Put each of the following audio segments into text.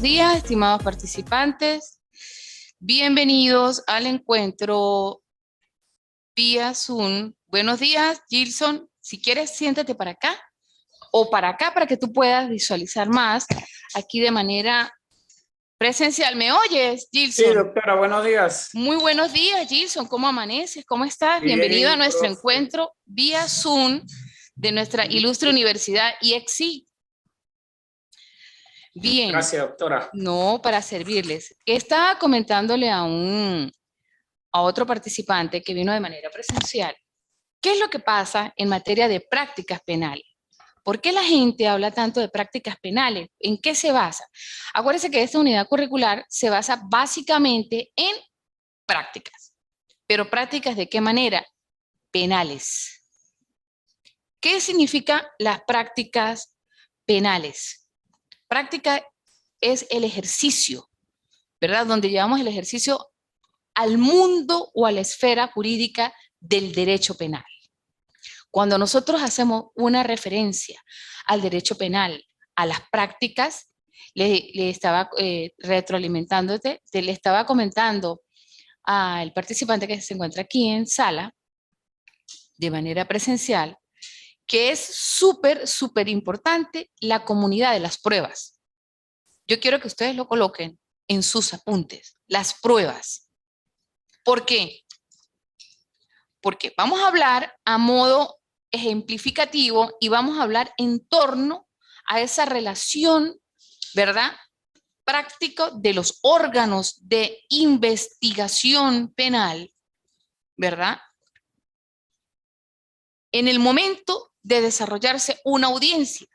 días, estimados participantes. Bienvenidos al encuentro vía Zoom. Buenos días, Gilson. Si quieres, siéntate para acá o para acá para que tú puedas visualizar más aquí de manera presencial. ¿Me oyes, Sí, Gilson? doctora, buenos días. Muy buenos días, Gilson. ¿Cómo amaneces? ¿Cómo estás? Bienvenido a Bien, nuestro profe. encuentro vía Zoom de nuestra ilustre universidad IEXI. Bien, Gracias, doctora. no, para servirles. Estaba comentándole a otro participante que vino de manera presencial. ¿Qué es lo que pasa en materia de prácticas penales? ¿Por qué la gente habla tanto de prácticas penales? ¿En qué se basa? Acuérdense que esta unidad curricular se basa básicamente en prácticas. ¿Pero prácticas de qué manera? Penales. ¿Qué significan las prácticas penales? Práctica es el ejercicio, ¿verdad? Donde llevamos el ejercicio al mundo o a la esfera jurídica del derecho penal. Cuando nosotros hacemos una referencia al derecho penal, a las prácticas, le estaba retroalimentándote, le estaba comentando al participante que se encuentra aquí en sala, de manera presencial, que es súper importante la comunidad de las pruebas. Yo quiero que ustedes lo coloquen en sus apuntes, las pruebas. ¿Por qué? Porque vamos a hablar a modo ejemplificativo y vamos a hablar en torno a esa relación, ¿verdad? Práctico de los órganos de investigación penal, ¿verdad? En el momento de desarrollarse una audiencia.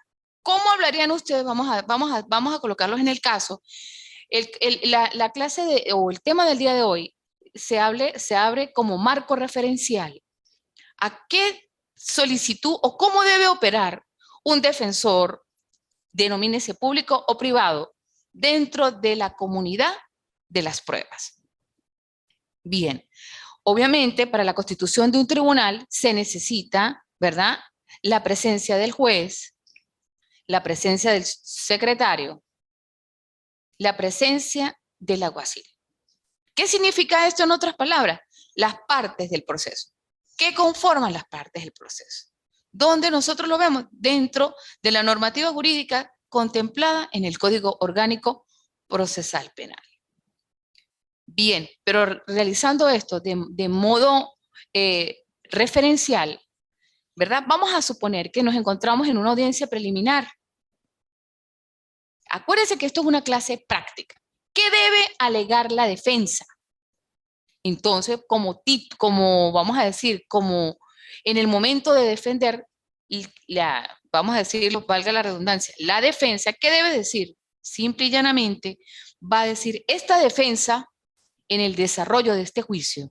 ¿Cómo hablarían ustedes? Vamos a colocarlos en el caso. La clase o el tema del día de hoy se abre como marco referencial. ¿A qué solicitud o cómo debe operar un defensor, denomínese público o privado, dentro de la comunidad de las pruebas? Bien, obviamente para la constitución de un tribunal se necesita, ¿verdad?, la presencia del juez, la presencia del secretario, la presencia del alguacil. ¿Qué significa esto en otras palabras? Las partes del proceso. ¿Qué conforman las partes del proceso? ¿Dónde nosotros lo vemos? Dentro de la normativa jurídica contemplada en el Código Orgánico Procesal Penal. Bien, pero realizando esto de modo referencial, ¿verdad? Vamos a suponer que nos encontramos en una audiencia preliminar. Acuérdense que esto es una clase práctica. ¿Qué debe alegar la defensa? Entonces, como vamos a decir, como en el momento de defender, vamos a decirlo, valga la redundancia, la defensa, ¿qué debe decir? Simple y llanamente, va a decir, esta defensa en el desarrollo de este juicio,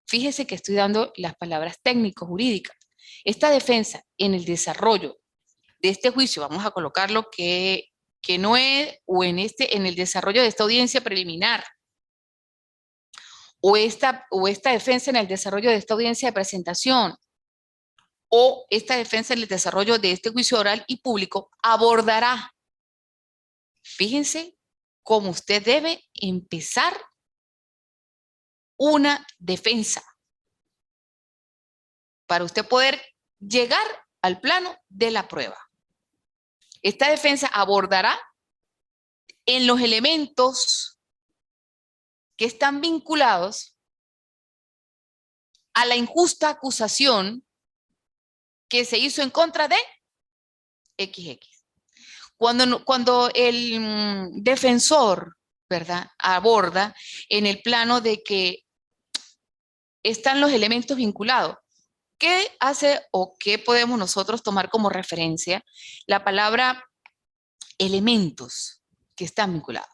fíjese que estoy dando las palabras técnico-jurídicas, esta defensa en el desarrollo de este juicio, vamos a colocarlo que no es, o en el desarrollo de esta audiencia preliminar, o esta defensa en el desarrollo de esta audiencia de presentación, o esta defensa en el desarrollo de este juicio oral y público, abordará, fíjense, cómo usted debe empezar una defensa para usted poder llegar al plano de la prueba. Esta defensa abordará en los elementos que están vinculados a la injusta acusación que se hizo en contra de XX. Cuando el defensor, ¿verdad?, aborda en el plano de que están los elementos vinculados, ¿qué hace o qué podemos nosotros tomar como referencia? La palabra elementos que están vinculados.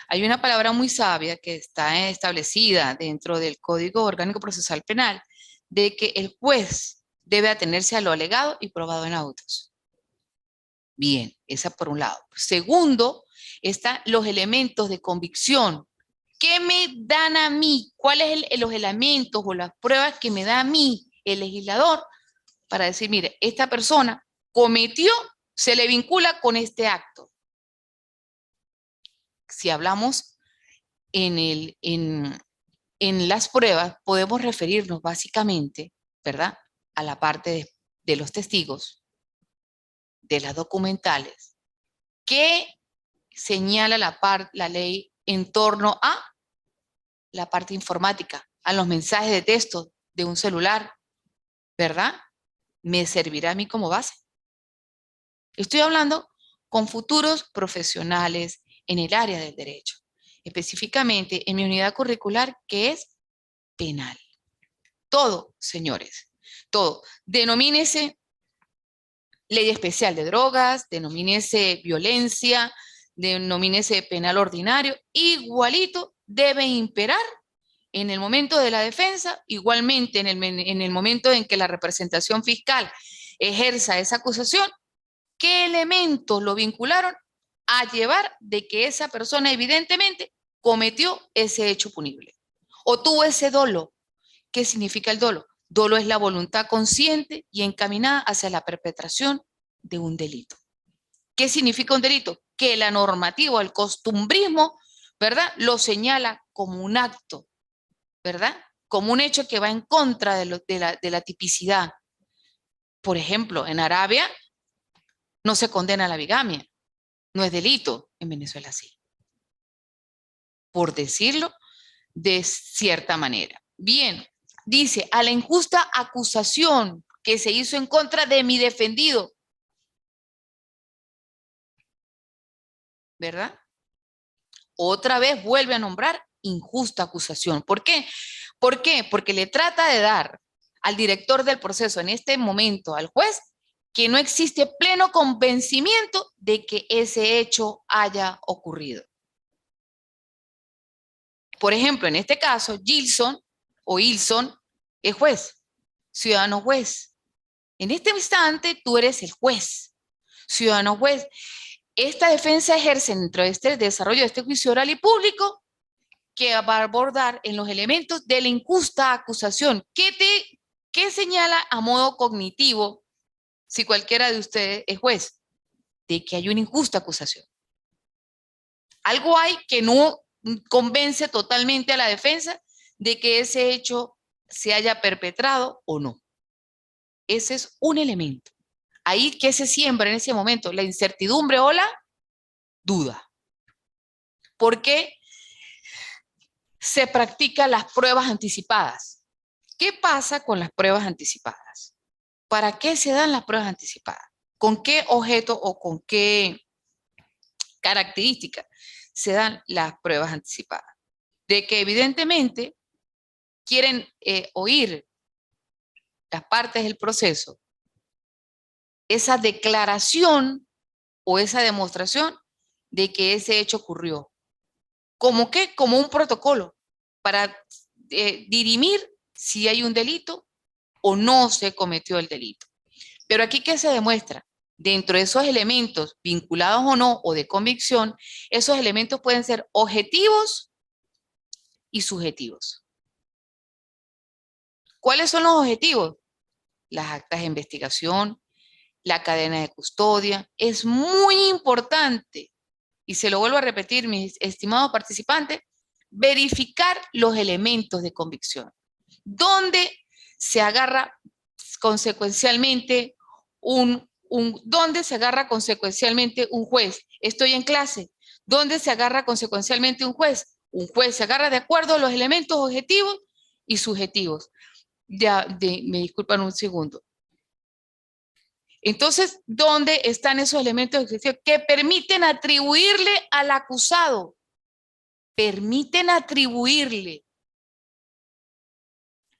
Hay una palabra muy sabia que está establecida dentro del Código Orgánico Procesal Penal, de que el juez debe atenerse a lo alegado y probado en autos. Bien, esa por un lado. Segundo, están los elementos de convicción. ¿Qué me dan a mí? ¿Cuáles son los elementos o las pruebas que me da a mí el legislador para decir, mire, esta persona cometió, se le vincula con este acto? Si hablamos en las pruebas, podemos referirnos básicamente, ¿verdad?, a la parte de los testigos, de las documentales, que señala la ley en torno a la parte informática, a los mensajes de texto de un celular, ¿verdad? Me servirá a mí como base. Estoy hablando con futuros profesionales en el área del derecho, específicamente en mi unidad curricular, que es penal. Todo, señores, todo. Denomínese ley especial de drogas, denomínese violencia, denomínese penal ordinario, igualito debe imperar en el momento de la defensa, igualmente en el momento en que la representación fiscal ejerza esa acusación, qué elementos lo vincularon a llevar de que esa persona evidentemente cometió ese hecho punible o tuvo ese dolo. ¿Qué significa el dolo? Dolo es la voluntad consciente y encaminada hacia la perpetración de un delito. ¿Qué significa un delito? Que la normativa, el costumbrismo, ¿verdad?, lo señala como un acto, ¿verdad?, como un hecho que va en contra de la tipicidad. Por ejemplo, en Arabia no se condena la bigamia, no es delito. En Venezuela sí, por decirlo de cierta manera. Bien, dice, a la injusta acusación que se hizo en contra de mi defendido, ¿verdad? Otra vez vuelve a nombrar injusta acusación. ¿Por qué? ¿Por qué? Porque le trata de dar al director del proceso, en este momento al juez, que no existe pleno convencimiento de que ese hecho haya ocurrido. Por ejemplo, en este caso, Gilson o Ilson es juez, ciudadano juez. En este instante, tú eres el juez, ciudadano juez. Esta defensa ejerce dentro de este desarrollo de este juicio oral y público que va a abordar en los elementos de la injusta acusación. ¿Qué señala a modo cognitivo si cualquiera de ustedes es juez? De que hay una injusta acusación. Algo hay que no convence totalmente a la defensa de que ese hecho se haya perpetrado o no. Ese es un elemento. Ahí que se siembra en ese momento la incertidumbre o la duda. ¿Por qué se practican las pruebas anticipadas? ¿Qué pasa con las pruebas anticipadas? ¿Para qué se dan las pruebas anticipadas? ¿Con qué objeto o con qué características se dan las pruebas anticipadas? De que evidentemente quieren oír las partes del proceso esa declaración o esa demostración de que ese hecho ocurrió. ¿Cómo qué? Como un protocolo para dirimir si hay un delito o no se cometió el delito. Pero aquí, ¿qué se demuestra? Dentro de esos elementos vinculados o no, o de convicción, esos elementos pueden ser objetivos y subjetivos. ¿Cuáles son los objetivos? Las actas de investigación, la cadena de custodia. Es muy importante, y se lo vuelvo a repetir, mis estimados participantes, verificar los elementos de convicción. ¿Dónde se agarra consecuencialmente ¿dónde se agarra consecuencialmente un juez? Estoy en clase. ¿Dónde se agarra consecuencialmente un juez? Un juez se agarra de acuerdo a los elementos objetivos y subjetivos. Me disculpan un segundo. Entonces, ¿dónde están esos elementos que permiten atribuirle al acusado? Permiten atribuirle.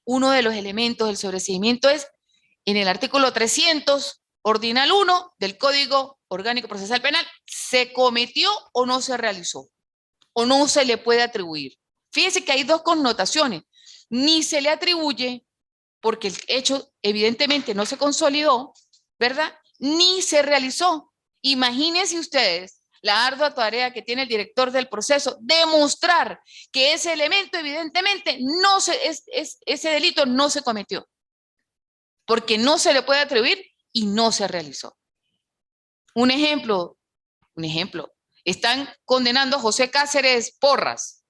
Uno de los elementos del sobreseimiento es en el artículo 300, ordinal 1 del Código Orgánico Procesal Penal, ¿se cometió o no se realizó? ¿O no se le puede atribuir? Fíjense que hay dos connotaciones. Ni se le atribuye, porque el hecho evidentemente no se consolidó, ¿verdad? Ni se realizó. Imagínense ustedes la ardua tarea que tiene el director del proceso, demostrar que ese elemento evidentemente ese delito no se cometió, porque no se le puede atribuir y no se realizó. Un ejemplo, Están condenando a José Cáceres Porras,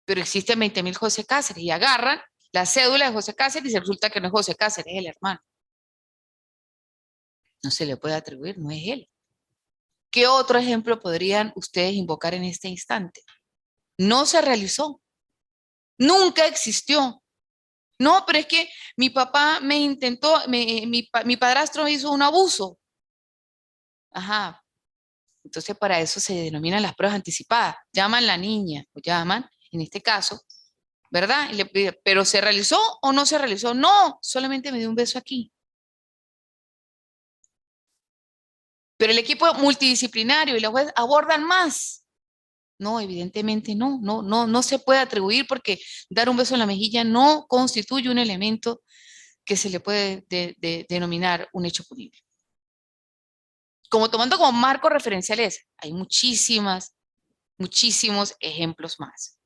pero existen 20.000 José Cáceres y agarran la cédula de José Cáceres y resulta que no es José Cáceres, es el hermano. No se le puede atribuir, no es él. ¿Qué otro ejemplo podrían ustedes invocar en este instante? No se realizó, nunca existió. No, pero es que mi papá me intentó, mi padrastro me hizo un abuso. Ajá, entonces para eso se denominan las pruebas anticipadas. Llaman a la niña, o llaman, en este caso, ¿verdad? Y le pide, ¿pero se realizó o no se realizó? No, solamente me dio un beso aquí. Pero el equipo multidisciplinario y la juez abordan más. No, evidentemente no se puede atribuir porque dar un beso en la mejilla no constituye un elemento que se le puede denominar un hecho punible. Como tomando como marco referenciales, hay muchísimos ejemplos más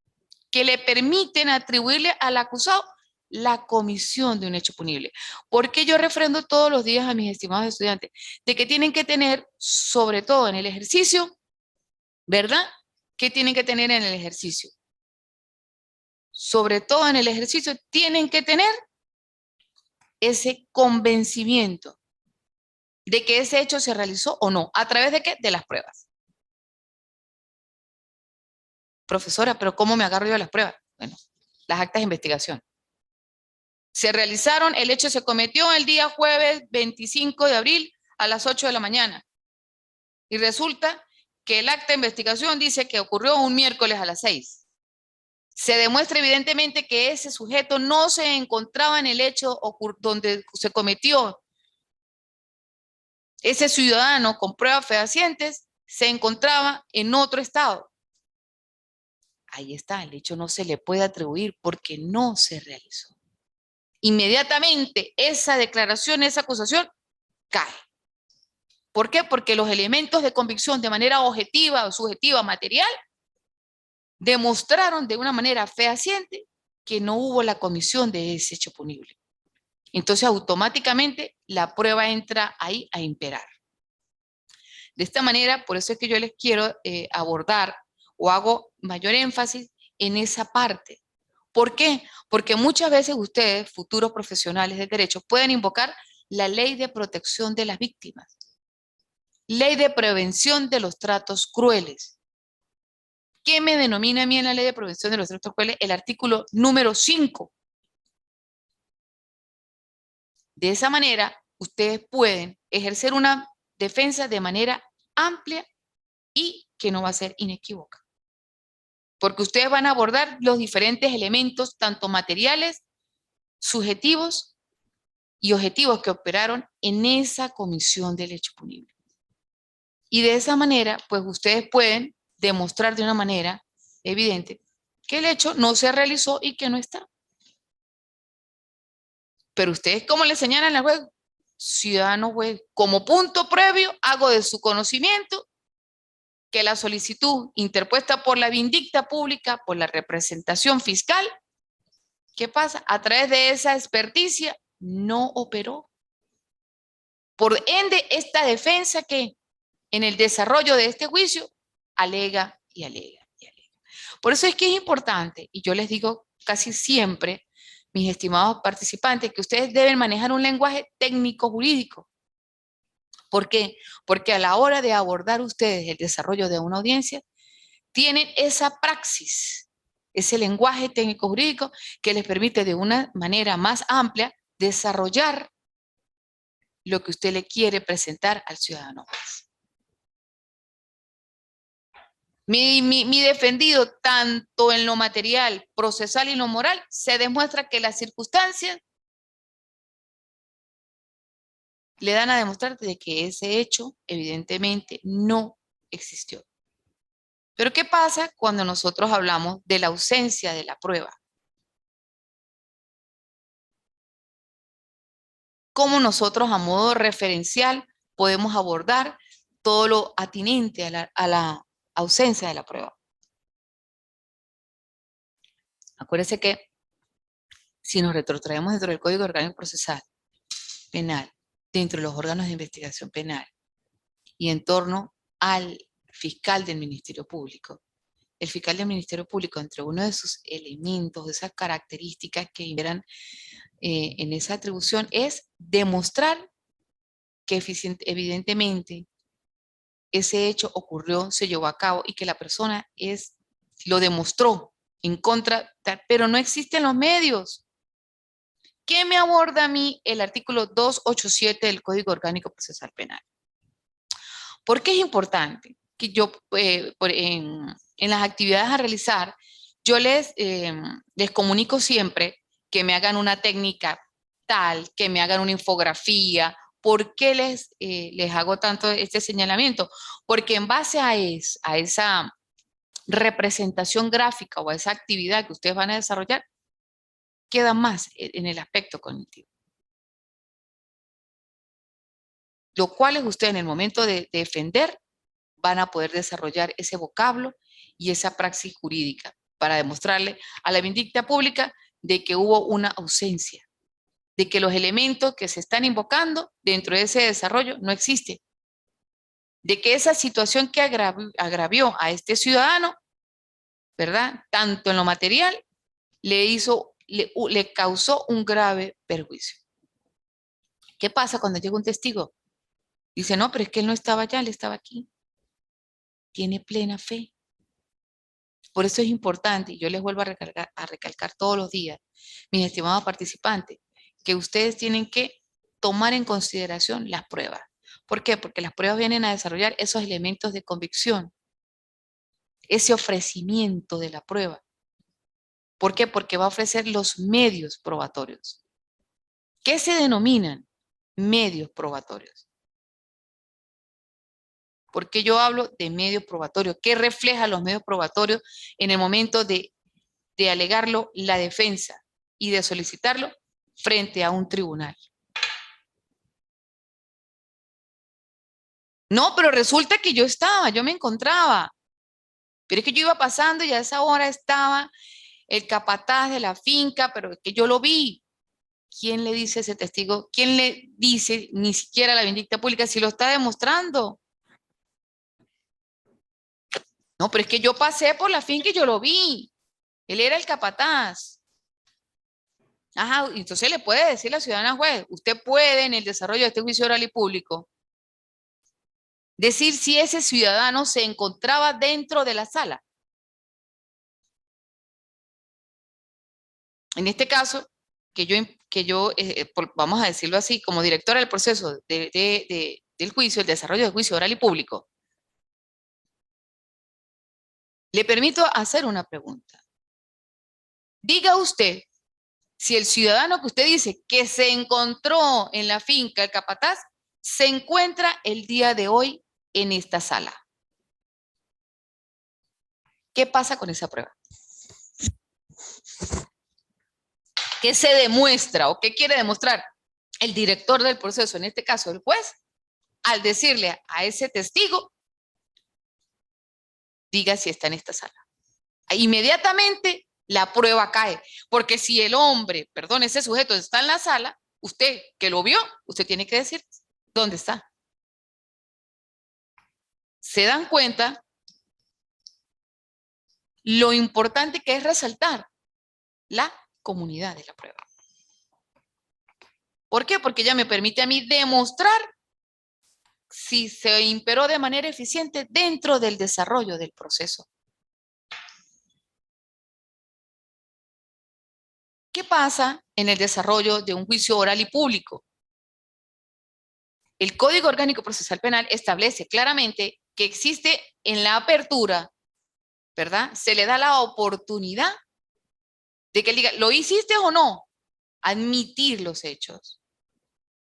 que le permiten atribuirle al acusado la comisión de un hecho punible. Porque yo refrendo todos los días a mis estimados estudiantes de que tienen que tener, sobre todo en el ejercicio, ¿verdad? ¿Qué tienen que tener en el ejercicio? Sobre todo en el ejercicio, tienen que tener ese convencimiento de que ese hecho se realizó o no. ¿A través de qué? De las pruebas. Profesora, ¿pero cómo me agarro yo a las pruebas? Bueno, las actas de investigación. Se realizaron, el hecho se cometió el día jueves 25 de abril a las 8 de la mañana. Y resulta que el acta de investigación dice que ocurrió un miércoles a las 6. Se demuestra evidentemente que ese sujeto no se encontraba en el hecho donde se cometió. Ese ciudadano con pruebas fehacientes se encontraba en otro estado. Ahí está, el hecho no se le puede atribuir porque no se realizó. Inmediatamente esa declaración, esa acusación, cae. ¿Por qué? Porque los elementos de convicción de manera objetiva o subjetiva, material, demostraron de una manera fehaciente que no hubo la comisión de ese hecho punible. Entonces, automáticamente, la prueba entra ahí a imperar. De esta manera, por eso es que yo les quiero abordar o hago mayor énfasis en esa parte. ¿Por qué? Porque muchas veces ustedes, futuros profesionales de derecho, pueden invocar la ley de protección de las víctimas, ley de prevención de los tratos crueles. ¿Qué me denomina a mí en la ley de prevención de los tratos crueles? El artículo número 5. De esa manera, ustedes pueden ejercer una defensa de manera amplia y que no va a ser inequívoca. Porque ustedes van a abordar los diferentes elementos, tanto materiales, subjetivos y objetivos que operaron en esa comisión del hecho punible. Y de esa manera, pues ustedes pueden demostrar de una manera evidente que el hecho no se realizó y que no está. Pero ustedes, ¿cómo le señalan al juez? Ciudadano juez, como punto previo, hago de su conocimiento que la solicitud interpuesta por la vindicta pública, por la representación fiscal, ¿qué pasa? A través de esa experticia no operó. Por ende, esta defensa que en el desarrollo de este juicio alega y alega y alega. Por eso es que es importante, y yo les digo casi siempre, mis estimados participantes, que ustedes deben manejar un lenguaje técnico jurídico. ¿Por qué? Porque a la hora de abordar ustedes el desarrollo de una audiencia, tienen esa praxis, ese lenguaje técnico jurídico que les permite de una manera más amplia desarrollar lo que usted le quiere presentar al ciudadano. Mi defendido, tanto en lo material, procesal y lo moral, se demuestra que las circunstancias le dan a demostrar de que ese hecho evidentemente no existió. Pero ¿qué pasa cuando nosotros hablamos de la ausencia de la prueba? ¿Cómo nosotros a modo referencial podemos abordar todo lo atinente a la ausencia de la prueba? Acuérdense que si nos retrotraemos dentro del Código Orgánico Procesal Penal, dentro de los órganos de investigación penal y en torno al fiscal del Ministerio Público. El fiscal del Ministerio Público, entre uno de sus elementos, de esas características que eran en esa atribución, es demostrar que evidentemente ese hecho ocurrió, se llevó a cabo y que la persona lo demostró en contra, pero no existen los medios. ¿Qué me aborda a mí el artículo 287 del Código Orgánico Procesal Penal? ¿Por qué es importante que yo en las actividades a realizar, yo les comunico siempre que me hagan una técnica tal, que me hagan una infografía? ¿Por qué les hago tanto este señalamiento? Porque en base a esa representación gráfica o a esa actividad que ustedes van a desarrollar, queda más en el aspecto cognitivo. Lo cual es usted en el momento de defender van a poder desarrollar ese vocablo y esa praxis jurídica para demostrarle a la vindicta pública de que hubo una ausencia, de que los elementos que se están invocando dentro de ese desarrollo no existen, de que esa situación que agravió a este ciudadano, ¿verdad? Tanto en lo material, le causó un grave perjuicio. ¿Qué pasa cuando llega un testigo? Dice, no, pero es que él no estaba allá, él estaba aquí. Tiene plena fe. Por eso es importante, y yo les vuelvo a recalcar todos los días, mis estimados participantes, que ustedes tienen que tomar en consideración las pruebas. ¿Por qué? Porque las pruebas vienen a desarrollar esos elementos de convicción, ese ofrecimiento de la prueba. ¿Por qué? Porque va a ofrecer los medios probatorios. ¿Qué se denominan? Medios probatorios. ¿Por qué yo hablo de medios probatorios? ¿Qué refleja los medios probatorios en el momento de alegarlo la defensa y de solicitarlo frente a un tribunal? No, pero resulta que yo me encontraba, pero es que yo iba pasando y a esa hora estaba el capataz de la finca, pero es que yo lo vi. ¿Quién le dice a ese testigo? ¿Quién le dice ni siquiera a la vindicta pública si lo está demostrando? No, pero es que yo pasé por la finca y yo lo vi. Él era el capataz. Ajá, entonces le puede decir a la ciudadana juez, usted puede en el desarrollo de este juicio oral y público decir si ese ciudadano se encontraba dentro de la sala. En este caso, vamos a decirlo así, como directora del proceso del juicio, el desarrollo del juicio oral y público, le permito hacer una pregunta. Diga usted si el ciudadano que usted dice que se encontró en la finca, el capataz, se encuentra el día de hoy en esta sala. ¿Qué pasa con esa prueba? ¿Qué se demuestra o qué quiere demostrar el director del proceso, en este caso el juez, al decirle a ese testigo, diga si está en esta sala? Inmediatamente la prueba cae, porque si el hombre, perdón, ese sujeto está en la sala, usted que lo vio, usted tiene que decir dónde está. ¿Se dan cuenta lo importante que es resaltar la comunidad de la prueba? ¿Por qué? Porque ella me permite a mí demostrar si se imperó de manera eficiente dentro del desarrollo del proceso. ¿Qué pasa en el desarrollo de un juicio oral y público? El Código Orgánico Procesal Penal establece claramente que existe en la apertura, ¿verdad? Se le da la oportunidad de que él diga, ¿lo hiciste o no? Admitir los hechos.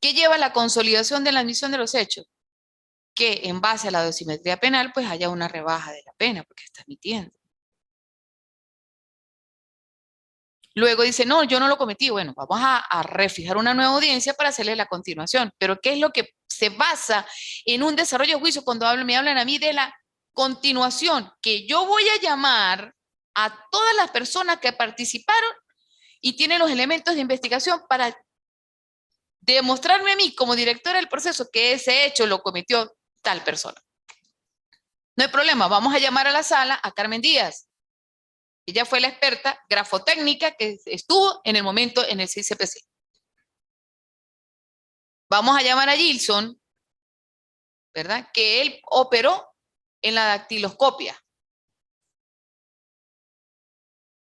¿Qué lleva a la consolidación de la admisión de los hechos? Que en base a la dosimetría penal, pues haya una rebaja de la pena, porque está admitiendo. Luego dice, no, yo no lo cometí. Bueno, vamos a refijar una nueva audiencia para hacerle la continuación. Pero ¿qué es lo que se basa en un desarrollo de juicio cuando me hablan a mí de la continuación? Que yo voy a llamar a todas las personas que participaron y tienen los elementos de investigación para demostrarme a mí como directora del proceso que ese hecho lo cometió tal persona. No hay problema, vamos a llamar a la sala a Carmen Díaz. Ella fue la experta grafotécnica que estuvo en el momento en el CICPC. Vamos a llamar a Gilson, ¿verdad? Que él operó en la dactiloscopia.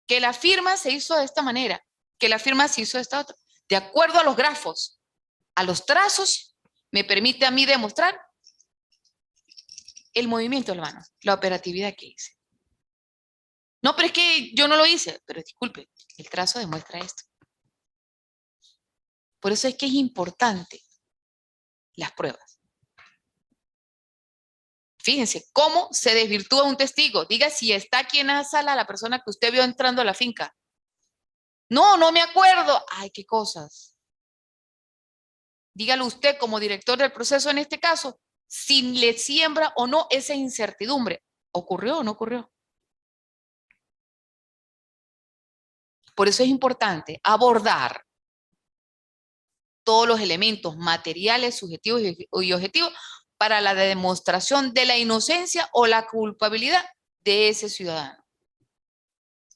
Que la firma se hizo de esta manera, que la firma se hizo de esta otra. De acuerdo a los grafos, a los trazos, me permite a mí demostrar el movimiento de la mano, la operatividad que hice. No, pero es que yo no lo hice, pero disculpe, el trazo demuestra esto. Por eso es que es importante las pruebas. Fíjense, ¿cómo se desvirtúa un testigo? Diga si está aquí en la sala la persona que usted vio entrando a la finca. No, no me acuerdo. Ay, qué cosas. Dígalo usted como director del proceso en este caso, si le siembra o no esa incertidumbre. ¿Ocurrió o no ocurrió? Por eso es importante abordar todos los elementos materiales, subjetivos y objetivos para la demostración de la inocencia o la culpabilidad de ese ciudadano.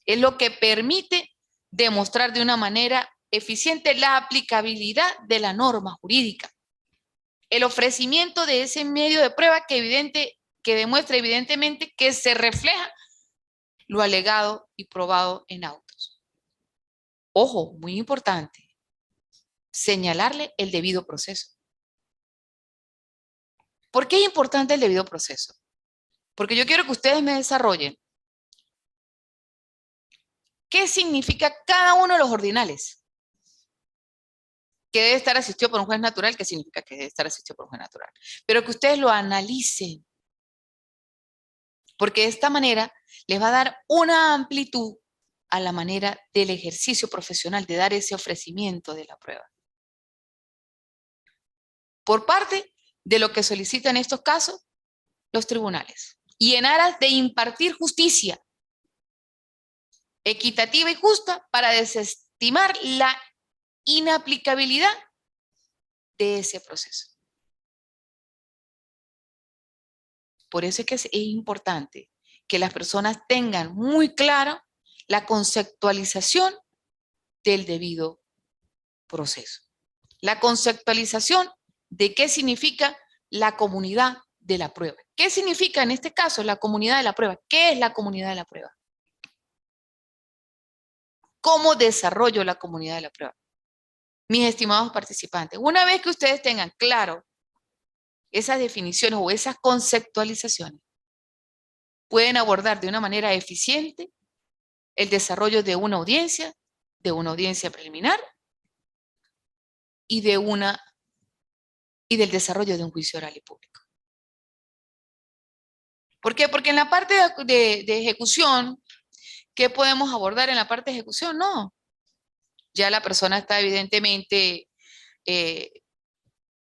Es lo que permite demostrar de una manera eficiente la aplicabilidad de la norma jurídica. El ofrecimiento de ese medio de prueba que demuestra evidentemente que se refleja lo alegado y probado en autos. Ojo, muy importante, señalarle el debido proceso. ¿Por qué es importante el debido proceso? Porque yo quiero que ustedes me desarrollen qué significa cada uno de los ordinales. Que debe estar asistido por un juez natural, ¿qué significa que debe estar asistido por un juez natural? Pero que ustedes lo analicen. Porque de esta manera les va a dar una amplitud a la manera del ejercicio profesional, de dar ese ofrecimiento de la prueba. Por parte de lo que solicitan en estos casos los tribunales. Y en aras de impartir justicia equitativa y justa para desestimar la inaplicabilidad de ese proceso. Por eso es que es importante que las personas tengan muy clara la conceptualización del debido proceso. La conceptualización de qué significa la comunidad de la prueba. ¿Qué significa en este caso la comunidad de la prueba? ¿Qué es la comunidad de la prueba? ¿Cómo desarrollo la comunidad de la prueba? Mis estimados participantes, una vez que ustedes tengan claro esas definiciones o esas conceptualizaciones, pueden abordar de una manera eficiente el desarrollo de una audiencia preliminar y del desarrollo de un juicio oral y público. ¿Por qué? Porque en la parte de ejecución, ¿qué podemos abordar en la parte de ejecución? No. Ya la persona está evidentemente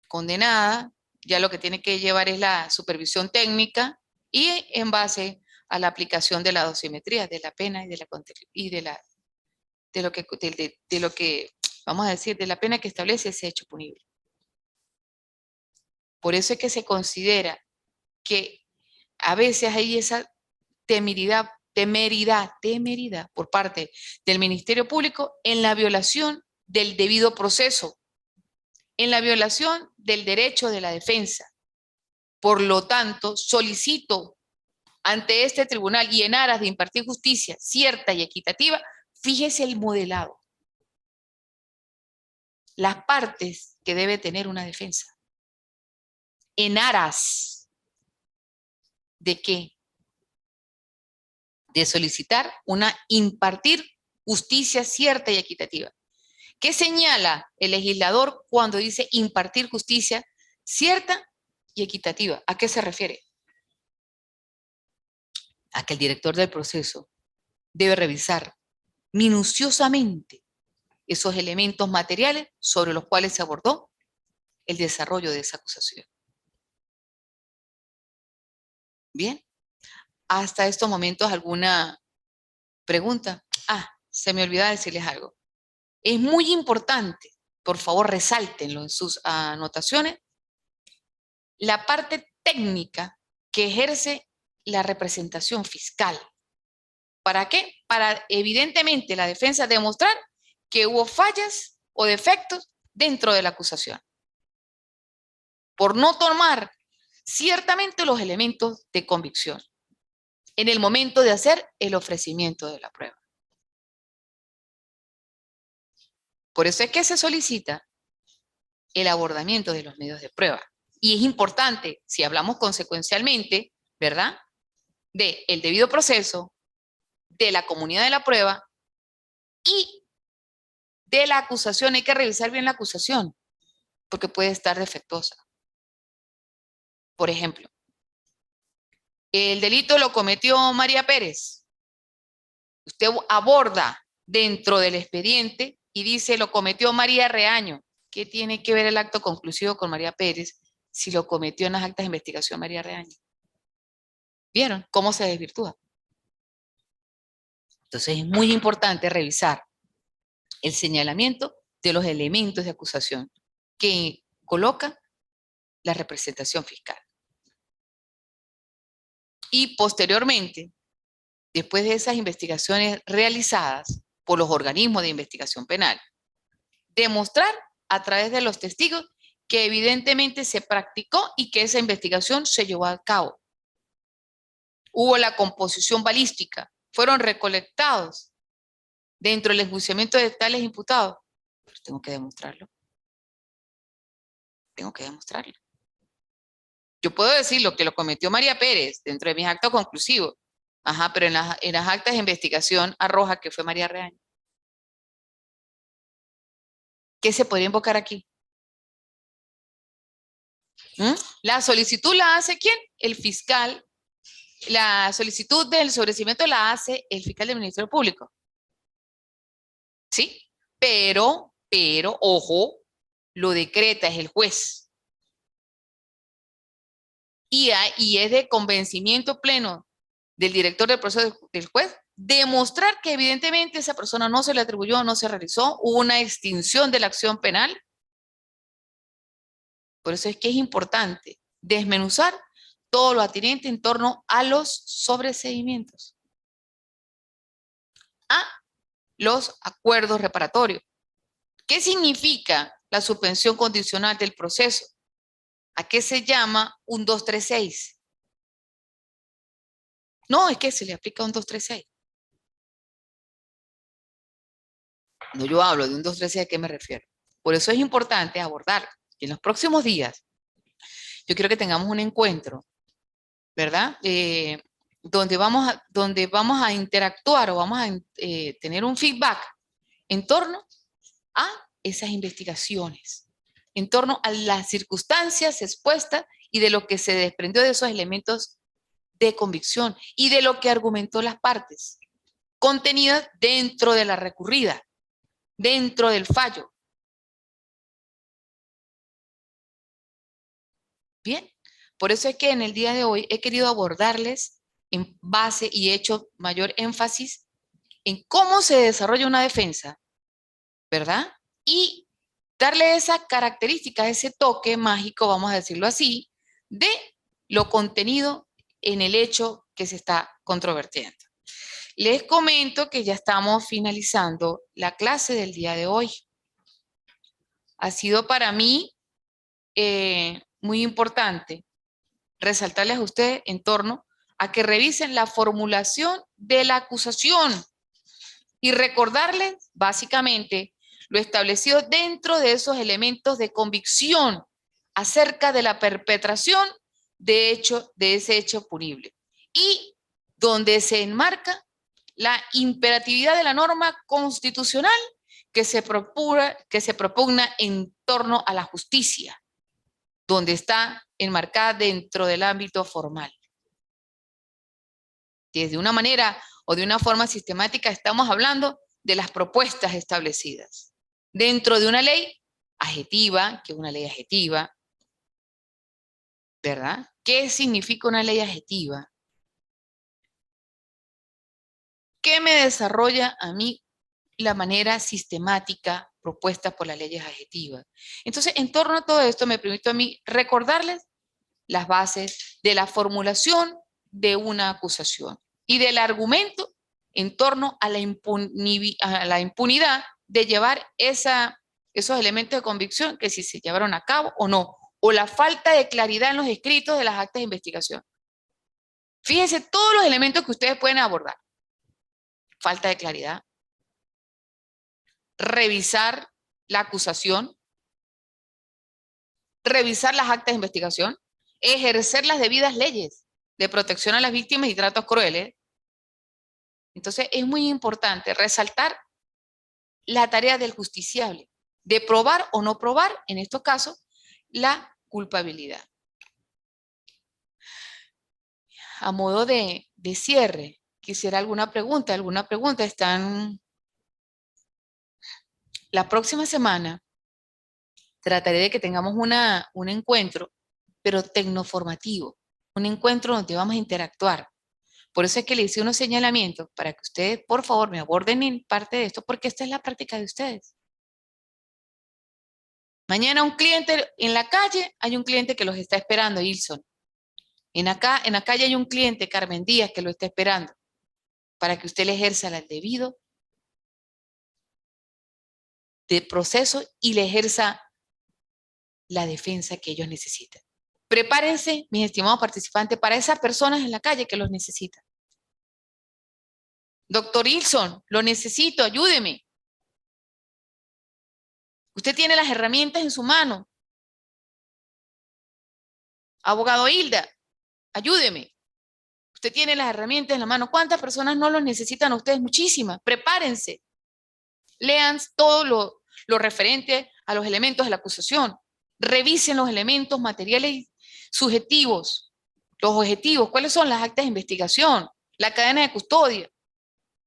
condenada, ya lo que tiene que llevar es la supervisión técnica y en base a la aplicación de la dosimetría de la pena y de lo que vamos a decir, de la pena que establece ese hecho punible. Por eso es que se considera que a veces hay esa temeridad por parte del Ministerio Público en la violación del debido proceso, en la violación del derecho de la defensa. Por lo tanto, solicito ante este tribunal y en aras de impartir justicia cierta y equitativa, fíjese el modelado. Las partes que debe tener una defensa. ¿En aras de qué? De solicitar impartir justicia cierta y equitativa. ¿Qué señala el legislador cuando dice impartir justicia cierta y equitativa? ¿A qué se refiere? A que el director del proceso debe revisar minuciosamente esos elementos materiales sobre los cuales se abordó el desarrollo de esa acusación. Bien, hasta estos momentos, ¿alguna pregunta? Se me olvidaba decirles algo. Es muy importante, por favor resáltenlo en sus anotaciones, la parte técnica que ejerce la representación fiscal. ¿Para qué? Para evidentemente la defensa demostrar que hubo fallas o defectos dentro de la acusación, por no tomar ciertamente los elementos de convicción en el momento de hacer el ofrecimiento de la prueba. Por eso es que se solicita el abordamiento de los medios de prueba. Y es importante, si hablamos consecuencialmente, ¿verdad?, de el debido proceso, de la comunidad de la prueba y de la acusación. Hay que revisar bien la acusación, porque puede estar defectuosa. Por ejemplo, el delito lo cometió María Pérez. Usted aborda dentro del expediente y dice lo cometió María Reaño. ¿Qué tiene que ver el acto conclusivo con María Pérez si lo cometió en las actas de investigación María Reaño? ¿Vieron cómo se desvirtúa? Entonces es muy importante revisar el señalamiento de los elementos de acusación que coloca la representación fiscal. Y posteriormente, después de esas investigaciones realizadas por los organismos de investigación penal, demostrar a través de los testigos que evidentemente se practicó y que esa investigación se llevó a cabo. Hubo la composición balística, fueron recolectados dentro del enjuiciamiento de tales imputados. Pero tengo que demostrarlo. Tengo que demostrarlo. Yo puedo decir lo que lo cometió María Pérez dentro de mis actos conclusivos. Ajá, pero en las actas de investigación arroja que fue María Reaño. ¿Qué se podría invocar aquí? La solicitud la hace ¿quién? El fiscal. La solicitud del sobreseimiento la hace el fiscal del Ministerio Público. ¿Sí? Pero, ojo, lo decreta es el juez. Y es de convencimiento pleno del director del proceso del juez demostrar que evidentemente esa persona no se le atribuyó, no se realizó, hubo una extinción de la acción penal. Por eso es que es importante desmenuzar todo lo atinente en torno a los sobreseimientos, a los acuerdos reparatorios. ¿Qué significa la suspensión condicional del proceso? ¿A qué se llama un 236? No, es que se le aplica un 236. No, yo hablo de un 236, ¿a qué me refiero? Por eso es importante abordar que en los próximos días yo quiero que tengamos un encuentro, ¿verdad? Donde vamos a interactuar o vamos a tener un feedback en torno a esas investigaciones, en torno a las circunstancias expuestas y de lo que se desprendió de esos elementos de convicción y de lo que argumentó las partes, contenidas dentro de la recurrida, dentro del fallo. Bien, por eso es que en el día de hoy he querido abordarles en base y hecho mayor énfasis en cómo se desarrolla una defensa, ¿verdad? Y darle esa característica, ese toque mágico, vamos a decirlo así, de lo contenido en el hecho que se está controvertiendo. Les comento que ya estamos finalizando la clase del día de hoy. Ha sido para mí muy importante resaltarles a ustedes en torno a que revisen la formulación de la acusación y recordarles básicamente lo establecido dentro de esos elementos de convicción acerca de la perpetración de ese hecho punible y donde se enmarca la imperatividad de la norma constitucional que se propugna en torno a la justicia, donde está enmarcada dentro del ámbito formal. Desde una manera o de una forma sistemática estamos hablando de las propuestas establecidas dentro de una ley adjetiva, que es una ley adjetiva, ¿verdad? ¿Qué significa una ley adjetiva? ¿Qué me desarrolla a mí la manera sistemática propuesta por las leyes adjetivas? Entonces, en torno a todo esto, me permito a mí recordarles las bases de la formulación de una acusación y del argumento en torno a la impunidad de llevar esos elementos de convicción, que si se llevaron a cabo o no, o la falta de claridad en los escritos de las actas de investigación. Fíjense todos los elementos que ustedes pueden abordar. Falta de claridad, revisar la acusación, revisar las actas de investigación, ejercer las debidas leyes de protección a las víctimas y tratos crueles. Entonces es muy importante resaltar la tarea del justiciable, de probar o no probar, en estos casos, la culpabilidad. A modo de cierre, quisiera alguna pregunta. La próxima semana trataré de que tengamos un encuentro, pero tecnoformativo, un encuentro donde vamos a interactuar. Por eso es que le hice unos señalamientos para que ustedes, por favor, me aborden en parte de esto, porque esta es la práctica de ustedes. Mañana un cliente en la calle, hay un cliente que los está esperando, Ilson. En la calle hay un cliente, Carmen Díaz, que lo está esperando, para que usted le ejerza el debido de proceso y le ejerza la defensa que ellos necesitan. Prepárense, mis estimados participantes, para esas personas en la calle que los necesitan. Doctor Ilson, lo necesito, ayúdeme. Usted tiene las herramientas en su mano. Abogado Hilda, ayúdeme. Usted tiene las herramientas en la mano. ¿Cuántas personas no los necesitan a ustedes? Muchísimas. Prepárense. Lean todo lo referente a los elementos de la acusación. Revisen los elementos materiales subjetivos, los objetivos. ¿Cuáles son las actas de investigación? La cadena de custodia.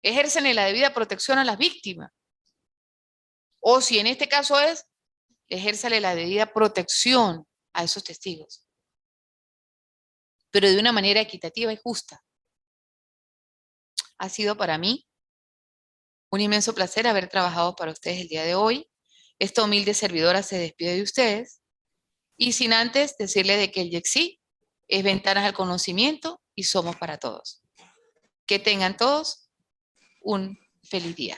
Ejércenle la debida protección a las víctimas. O si en este caso es, ejérzale la debida protección a esos testigos. Pero de una manera equitativa y justa. Ha sido para mí un inmenso placer haber trabajado para ustedes el día de hoy. Esta humilde servidora se despide de ustedes. Y sin antes decirle de que el YEXI es ventanas al conocimiento y somos para todos. Que tengan todos un feliz día.